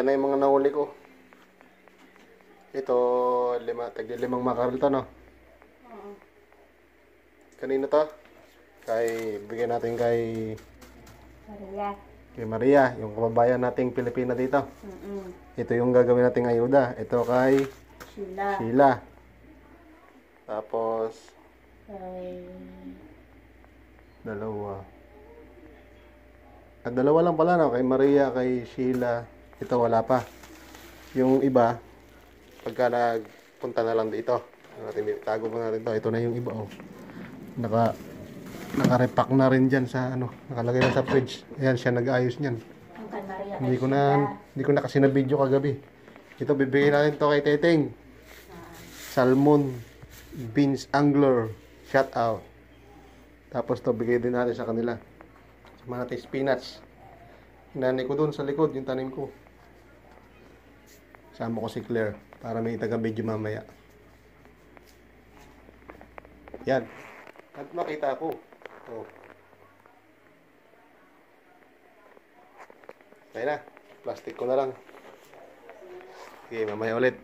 Ayan na yung mga nahuli ko. Ito, tagli-5 makarel to, no? Oo. Kanino to? Bigyan natin kay Maria. Kay Maria, yung kababayan nating Pilipina dito. Ito yung gagawin nating ayuda. Ito kay Sheila. Tapos Kay... dalawa lang pala, no? Kay Maria, kay Sheila. Ito wala pa. Yung iba, pagka nagpunta na lang dito, tago mo natin to. Ito na yung iba, oh. Naka-repack na rin dyan sa nakalagay na sa fridge. Ayan, siya nag-ayos niyan. Hindi ko na kasi na video kagabi. Ito, bibigyan natin to kay Teteng. Salmon beans angler, shout out. Tapos to, bigay din natin sa kanila. Sama natin spinach. Hinanay ko dun sa likod, yung tanim ko. Sama ko si Claire para may taga-video mamaya. Yan. At makita ko. Oh. Kaya na. Plastic ko na lang. Okay, mamaya ulit.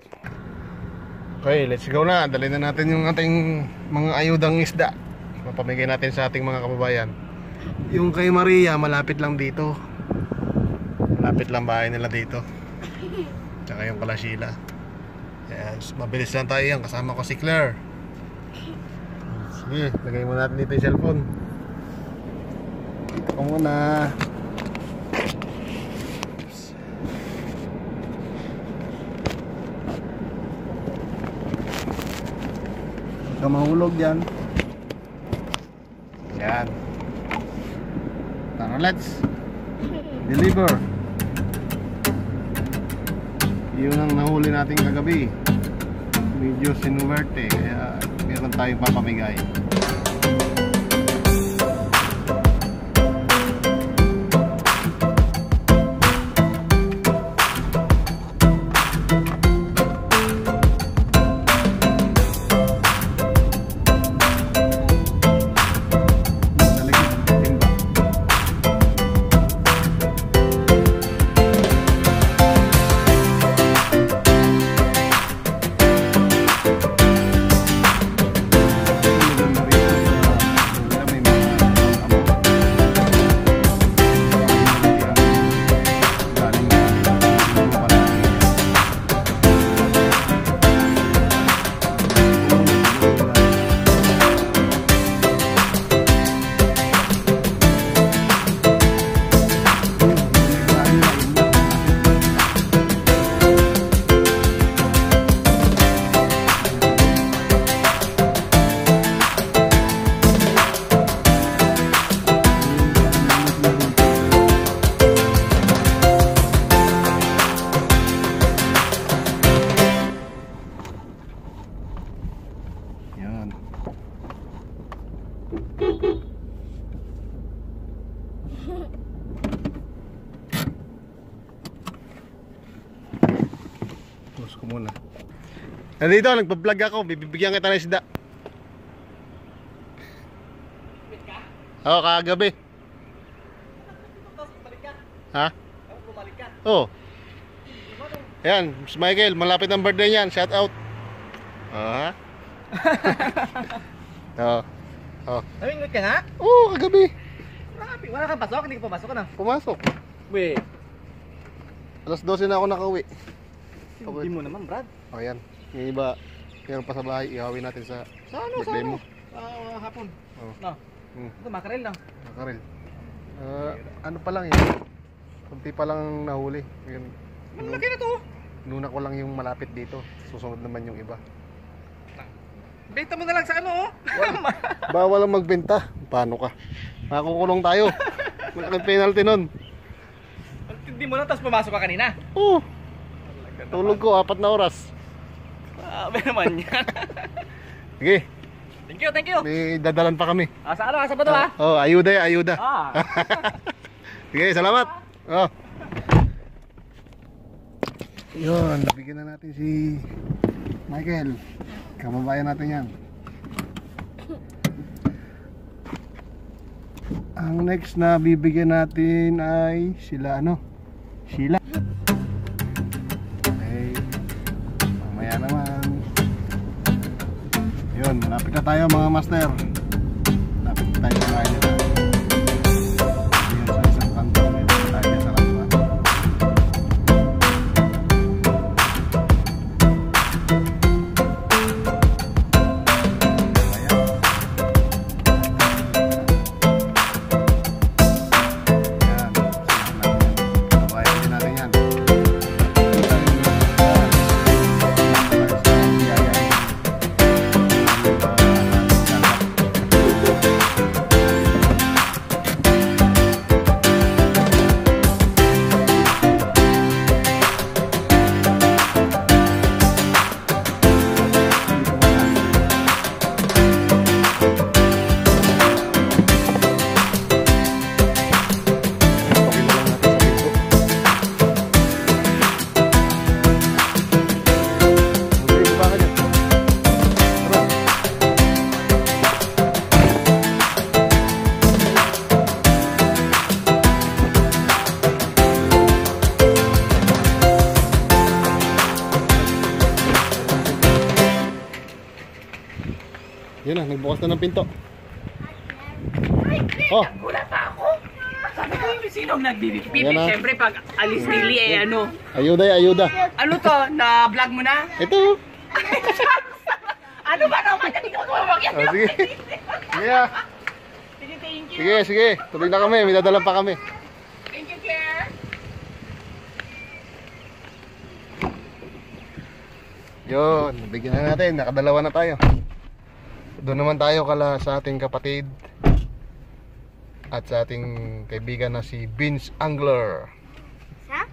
Okay, let's go na. Dali na natin yung ating mga ayudang isda. Mapamigay natin sa ating mga kababayan. Yung kay Maria, malapit lang dito. Malapit lang bahay nila dito. Tsaka yung kala Sheila. Yes, mabilis lang tayo yan. Kasama ko si Claire. Sige, lagay mo natin dito yung cellphone. Dito ko muna. Huwag ka mahulog dyan. Yan. Tara, let's deliver. Yun ang nahuli natin kagabi. Medyo sinuwerte, kaya meron tayong papamigay. Close ko muna. Nandito, nagpa-vlog ako. Bibigyan kita ng isda. Oo, kagabi. Ha? Oo. Ayan, si Michael, malapit ang birthday niyan. Shout out. Ha? Oo. Oh. Namingwit ka nga? Oo, kagabi. Wala kang pasok? Hindi ka pumasok na? Pumasok. Wait. Alas 12 na ako nakauwi. Hindi mo naman, Brad. O yan. Yung iba, yung pa sa bahay, ihawin natin sa birthday mo. Hapon. Oh. No. Ito, makarel lang. Makarel. Ano pa lang yun? Kunti pa lang nahuli. Yun. Malaki na to. Nuna ko lang yung malapit dito. Susunod naman yung iba. Benta mo na lang sa ano, oh. Bawal ang magbenta. Paano ka? Makukulong tayo. Malaking penalty nun. Hindi mo na, tapos pumasok ka kanina. Oo. Tulog ko 4 na oras. Grabe naman yan. Sige. Thank you, thank you. May dadalan pa kami. Sa ano? Sa ba ito, ha? Oh, ayuda ya, ayuda. Sige, salamat. Oh. Yun, nabigyan na natin si Michael. Kababayan natin yan. Ang next na bibigyan natin ay sila Sheila. Lapit na tayo mga master. Lapit na tayo sa bahay nila. Ayan sa isang kanto. Meron tayo sa kaliwa. Yun na, nagbukas na ng pinto. Oh, Wala pa ako. Sabi ko yung sinong nagbibigpip. Ayan na. Siyempre pag alis nili ano. ayuda, ayuda. Ano to? Na-vlog mo na? Ito. Ano ba naman? Hindi ko kumawagyan. Oh, sige. Sige ah. Sige, thank you. Sige, sige. Tuloy na kami. May dadalan pa kami. Thank you, Claire. Yun, bigyan na natin. Nakadalawa na tayo. Doon naman tayo kala sa ating kapatid at sa ating kaibigan na si Vince Angler. Sa?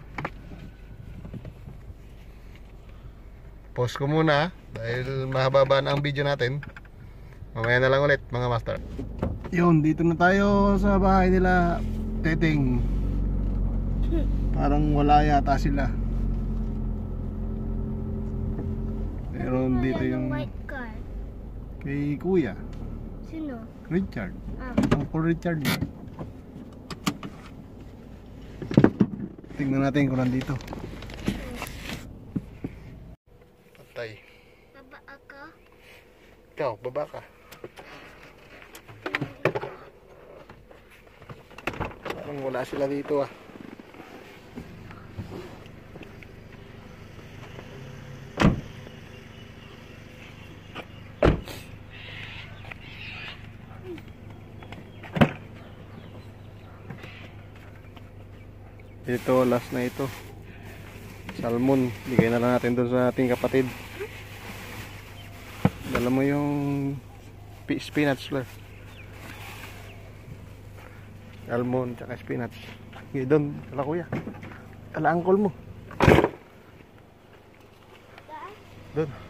Pause ko muna dahil mahaba na ang video natin. Mamaya na lang ulit mga master. Yun, dito na tayo sa bahay nila Teteng. Parang wala yata sila. Pero dito yung White car. kay Kuya Sino? Richard. Ah. Uncle Richard yun. Tingnan natin kung nandito. Patay. Baba ako. Ikaw, baba ka. Parang wala sila dito ah. Ito, last na ito. Salmon. Bigay na lang natin doon sa ating kapatid. Dala mo yung spinach lang. Salmon, tsaka spinach. Sige doon, kala kuya. Kala uncle mo. Doon.